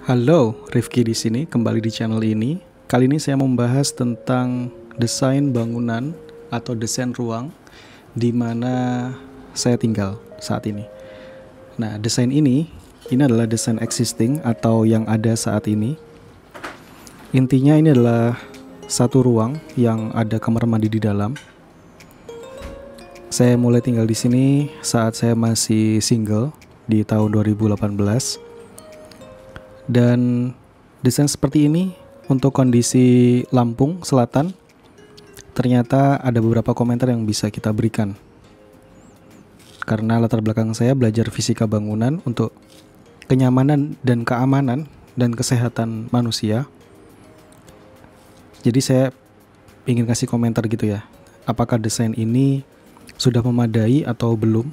Halo, Rifki di sini kembali di channel ini. Kali ini saya membahas tentang desain bangunan atau desain ruang di mana saya tinggal saat ini. Nah, desain ini adalah desain existing atau yang ada saat ini. Intinya ini adalah satu ruang yang ada kamar mandi di dalam. Saya mulai tinggal di sini saat saya masih single di tahun 2018. Dan desain seperti ini untuk kondisi Lampung Selatan ternyata ada beberapa komentar yang bisa kita berikan. Karena latar belakang saya belajar fisika bangunan untuk kenyamanan dan keamanan dan kesehatan manusia. Jadi saya ingin kasih komentar gitu ya. Apakah desain ini sudah memadai atau belum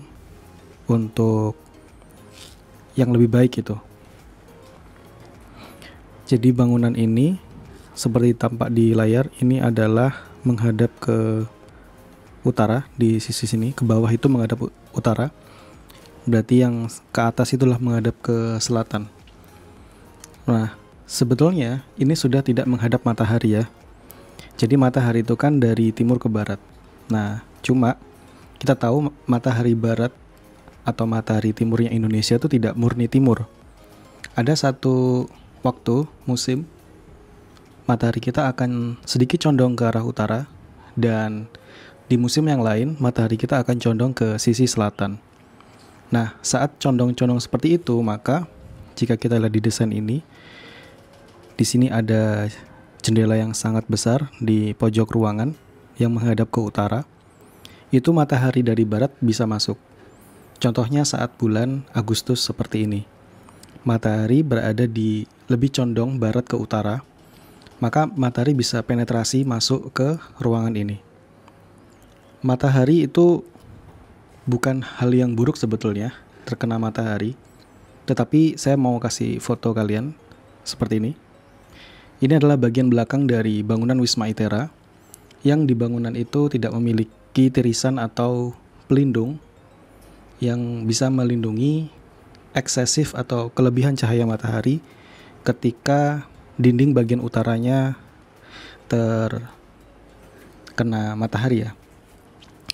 untuk yang lebih baik gitu. Jadi bangunan ini seperti tampak di layar ini adalah menghadap ke utara di sisi sini, ke bawah itu menghadap utara. Berarti yang ke atas itulah menghadap ke selatan. Nah, sebetulnya ini sudah tidak menghadap matahari ya. Jadi matahari itu kan dari timur ke barat. Nah, cuma kita tahu matahari barat atau matahari timurnya Indonesia itu tidak murni timur. Ada satu waktu musim matahari kita akan sedikit condong ke arah utara, dan di musim yang lain matahari kita akan condong ke sisi selatan. Nah, saat condong-condong seperti itu, maka jika kita lihat di desain ini, di sini ada jendela yang sangat besar di pojok ruangan yang menghadap ke utara. Itu matahari dari barat bisa masuk. Contohnya saat bulan Agustus seperti ini. Matahari berada di lebih condong barat ke utara, maka matahari bisa penetrasi masuk ke ruangan ini. Matahari itu bukan hal yang buruk sebetulnya, terkena matahari. Tetapi saya mau kasih foto kalian seperti ini. Ini adalah bagian belakang dari bangunan Wisma Itera, yang di bangunan itu tidak memiliki tirisan atau pelindung yang bisa melindungi eksesif atau kelebihan cahaya matahari ketika dinding bagian utaranya terkena matahari ya.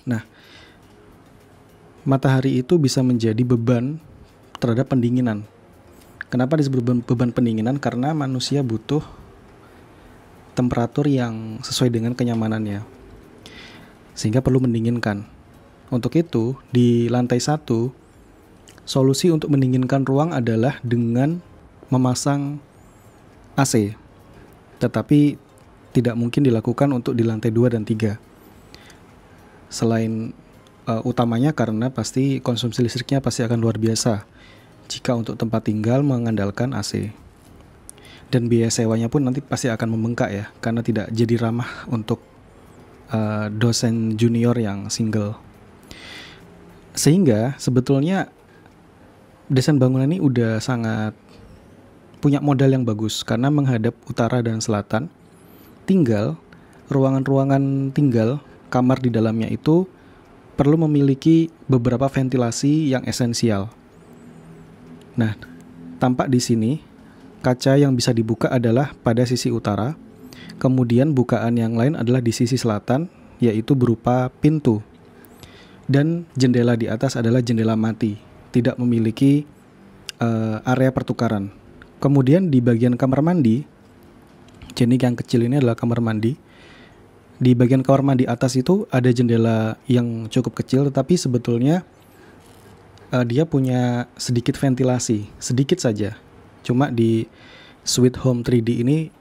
Nah, matahari itu bisa menjadi beban terhadap pendinginan. Kenapa disebut beban pendinginan? Karena manusia butuh temperatur yang sesuai dengan kenyamanannya, sehingga perlu mendinginkan. Untuk itu, di lantai 1, solusi untuk mendinginkan ruang adalah dengan memasang AC. Tetapi tidak mungkin dilakukan untuk di lantai 2 dan 3. Selain utamanya karena pasti konsumsi listriknya pasti akan luar biasa jika untuk tempat tinggal mengandalkan AC. Dan biaya sewanya pun nanti pasti akan membengkak ya, karena tidak jadi ramah untuk dosen junior yang single. Sehingga sebetulnya desain bangunan ini udah sangat punya modal yang bagus karena menghadap utara dan selatan. Tinggal ruangan-ruangan tinggal, kamar di dalamnya itu perlu memiliki beberapa ventilasi yang esensial. Nah, tampak di sini kaca yang bisa dibuka adalah pada sisi utara. Kemudian bukaan yang lain adalah di sisi selatan, yaitu berupa pintu. Dan jendela di atas adalah jendela mati, tidak memiliki area pertukaran. Kemudian di bagian kamar mandi, jadi yang kecil ini adalah kamar mandi. Di bagian kamar mandi atas itu ada jendela yang cukup kecil, tetapi sebetulnya dia punya sedikit ventilasi, sedikit saja. Cuma di Sweet Home 3D ini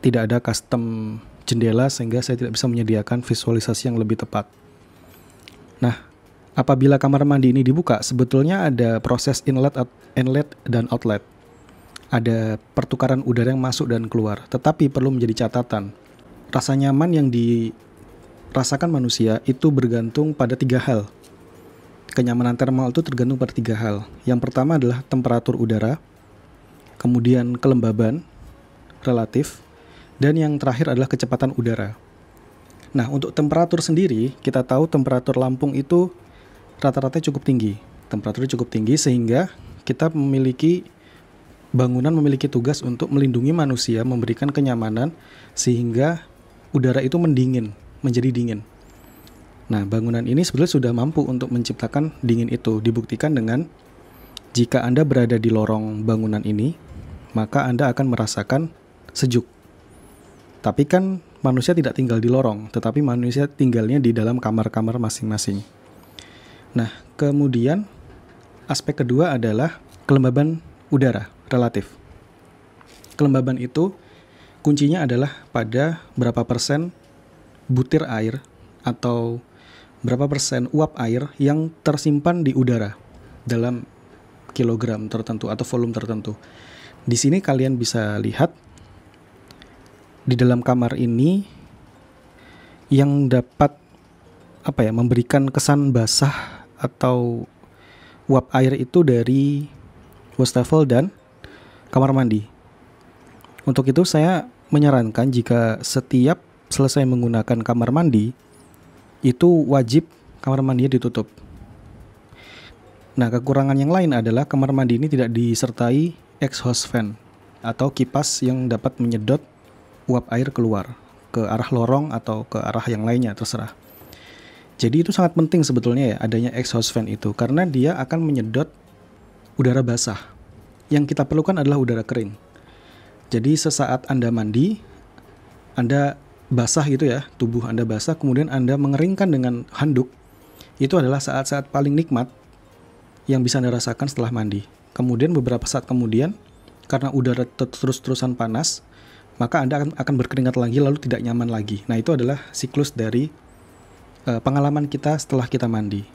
tidak ada custom jendela, sehingga saya tidak bisa menyediakan visualisasi yang lebih tepat. Nah, apabila kamar mandi ini dibuka, sebetulnya ada proses inlet dan outlet. Ada pertukaran udara yang masuk dan keluar. Tetapi perlu menjadi catatan, rasa nyaman yang dirasakan manusia itu bergantung pada 3 hal. Kenyamanan termal itu tergantung pada 3 hal. Yang pertama adalah temperatur udara, kemudian kelembaban relatif, dan yang terakhir adalah kecepatan udara. Nah, untuk temperatur sendiri, kita tahu temperatur Lampung itu rata-rata cukup tinggi. Temperaturnya cukup tinggi sehingga kita memiliki bangunan memiliki tugas untuk melindungi manusia, memberikan kenyamanan sehingga udara itu menjadi dingin. Nah, bangunan ini sebetulnya sudah mampu untuk menciptakan dingin itu. Dibuktikan dengan jika Anda berada di lorong bangunan ini, maka Anda akan merasakan sejuk. Tapi kan manusia tidak tinggal di lorong, tetapi manusia tinggalnya di dalam kamar-kamar masing-masing. Nah, kemudian aspek kedua adalah kelembaban udara relatif. Kelembaban itu kuncinya adalah pada berapa persen butir air atau berapa persen uap air yang tersimpan di udara dalam kilogram tertentu atau volume tertentu. Di sini kalian bisa lihat di dalam kamar ini yang dapat memberikan kesan basah atau uap air itu dari wastafel dan kamar mandi. Untuk itu saya menyarankan jika setiap selesai menggunakan kamar mandi itu wajib kamar mandinya ditutup. Nah, kekurangan yang lain adalah kamar mandi ini tidak disertai exhaust fan atau kipas yang dapat menyedot uap air keluar ke arah lorong atau ke arah yang lainnya, terserah. Jadi itu sangat penting sebetulnya ya adanya exhaust fan itu, karena dia akan menyedot udara basah. Yang kita perlukan adalah udara kering. Jadi sesaat Anda mandi, Anda basah gitu ya, tubuh Anda basah, kemudian Anda mengeringkan dengan handuk, itu adalah saat-saat paling nikmat yang bisa Anda rasakan setelah mandi. Kemudian beberapa saat kemudian, karena udara terus-terusan panas, maka Anda akan berkeringat lagi lalu tidak nyaman lagi. Nah, itu adalah siklus dari pengalaman kita setelah kita mandi.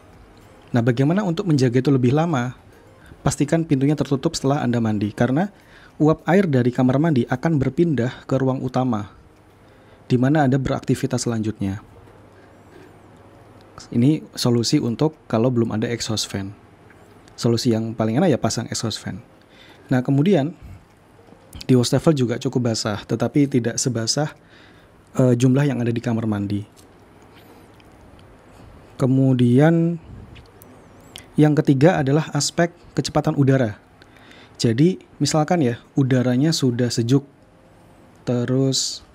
Nah, bagaimana untuk menjaga itu lebih lama? Pastikan pintunya tertutup setelah Anda mandi, karena uap air dari kamar mandi akan berpindah ke ruang utama, di mana Anda beraktivitas selanjutnya. Ini solusi untuk kalau belum ada exhaust fan. Solusi yang paling enak ya pasang exhaust fan. Nah, kemudian di wastafel juga cukup basah, tetapi tidak sebasah jumlah yang ada di kamar mandi. Kemudian yang ketiga adalah aspek kecepatan udara. Jadi misalkan ya udaranya sudah sejuk, terus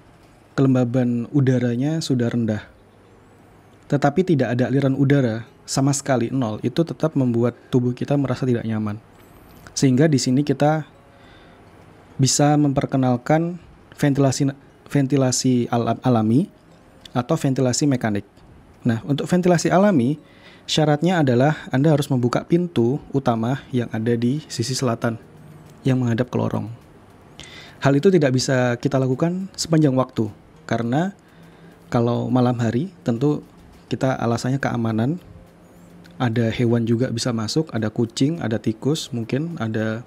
kelembaban udaranya sudah rendah, tetapi tidak ada aliran udara sama sekali, nol, itu tetap membuat tubuh kita merasa tidak nyaman. Sehingga di sini kita bisa memperkenalkan ventilasi alami atau ventilasi mekanik. Nah, untuk ventilasi alami, syaratnya adalah Anda harus membuka pintu utama yang ada di sisi selatan yang menghadap ke lorong. Hal itu tidak bisa kita lakukan sepanjang waktu, karena kalau malam hari tentu kita alasannya keamanan. Ada hewan juga bisa masuk, ada kucing, ada tikus, mungkin ada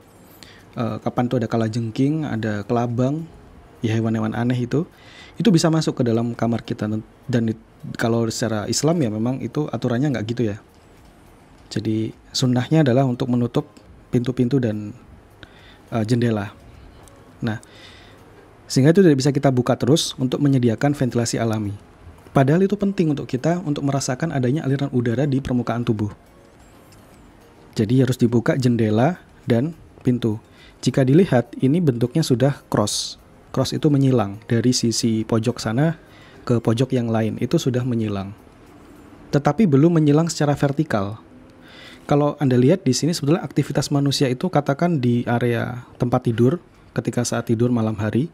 kapan tuh ada kalajengking, ada kelabang, ya hewan-hewan aneh itu bisa masuk ke dalam kamar kita. Dan kalau secara Islam ya memang itu aturannya nggak gitu ya. Jadi sunnahnya adalah untuk menutup pintu-pintu dan jendela. Nah, sehingga itu tidak bisa kita buka terus untuk menyediakan ventilasi alami. Padahal itu penting untuk kita untuk merasakan adanya aliran udara di permukaan tubuh. Jadi harus dibuka jendela dan pintu. Jika dilihat, ini bentuknya sudah cross. Cross itu menyilang dari sisi pojok sana ke pojok yang lain. Itu sudah menyilang. Tetapi belum menyilang secara vertikal. Kalau Anda lihat di sini sebetulnya aktivitas manusia itu katakan di area tempat tidur, ketika saat tidur malam hari,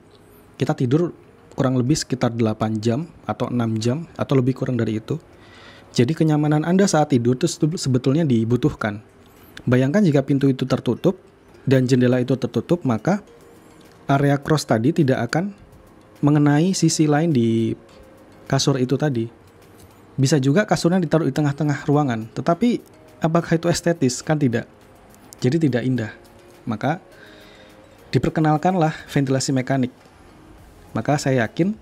kita tidur kurang lebih sekitar 8 jam atau 6 jam atau lebih kurang dari itu. Jadi kenyamanan Anda saat tidur itu sebetulnya dibutuhkan. Bayangkan jika pintu itu tertutup dan jendela itu tertutup, maka area cross tadi tidak akan mengenai sisi lain di kasur itu tadi. Bisa juga kasurnya ditaruh di tengah-tengah ruangan, tetapi apakah itu estetis? Kan tidak. Jadi tidak indah. Maka diperkenalkanlah ventilasi mekanik. Maka saya yakin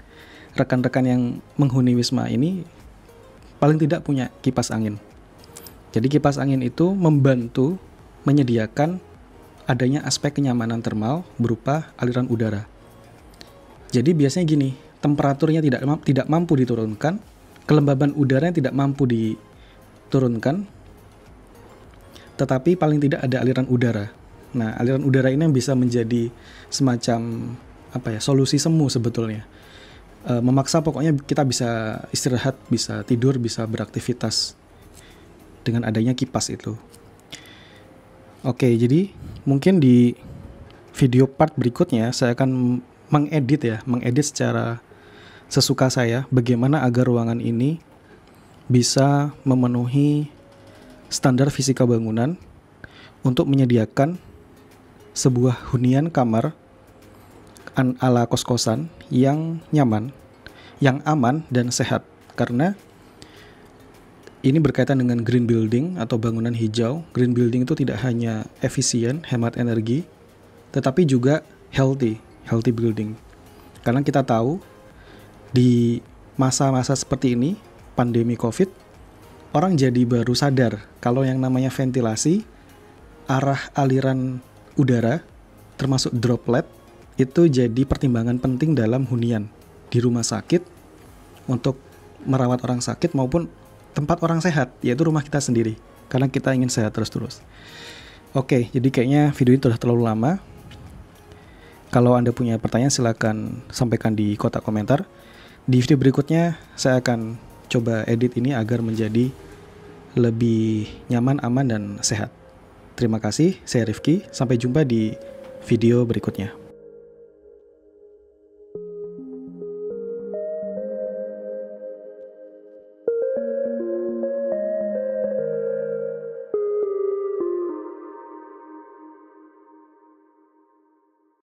rekan-rekan yang menghuni Wisma ini paling tidak punya kipas angin. Jadi kipas angin itu membantu menyediakan adanya aspek kenyamanan termal berupa aliran udara. Jadi biasanya gini, temperaturnya tidak mampu diturunkan, kelembaban udaranya tidak mampu diturunkan, tetapi paling tidak ada aliran udara. Nah, aliran udara ini yang bisa menjadi semacam solusi semu sebetulnya. Memaksa pokoknya kita bisa istirahat, bisa tidur, bisa beraktivitas dengan adanya kipas itu. Oke, jadi mungkin di video part berikutnya saya akan mengedit secara sesuka saya bagaimana agar ruangan ini bisa memenuhi standar fisika bangunan untuk menyediakan sebuah hunian kamar ala kos-kosan yang nyaman, yang aman dan sehat. Karena ini berkaitan dengan green building atau bangunan hijau. Green building itu tidak hanya efisien, hemat energi, tetapi juga healthy building. Karena kita tahu di masa-masa seperti ini, pandemi COVID, orang jadi baru sadar kalau yang namanya ventilasi, arah aliran udara, termasuk droplet, itu jadi pertimbangan penting dalam hunian di rumah sakit untuk merawat orang sakit maupun tempat orang sehat, yaitu rumah kita sendiri, karena kita ingin sehat terus-terus. Oke, jadi kayaknya video ini sudah terlalu lama. Kalau Anda punya pertanyaan silakan sampaikan di kotak komentar. Di video berikutnya saya akan coba edit ini agar menjadi lebih nyaman, aman, dan sehat. Terima kasih, saya Rifki. Sampai jumpa di video berikutnya.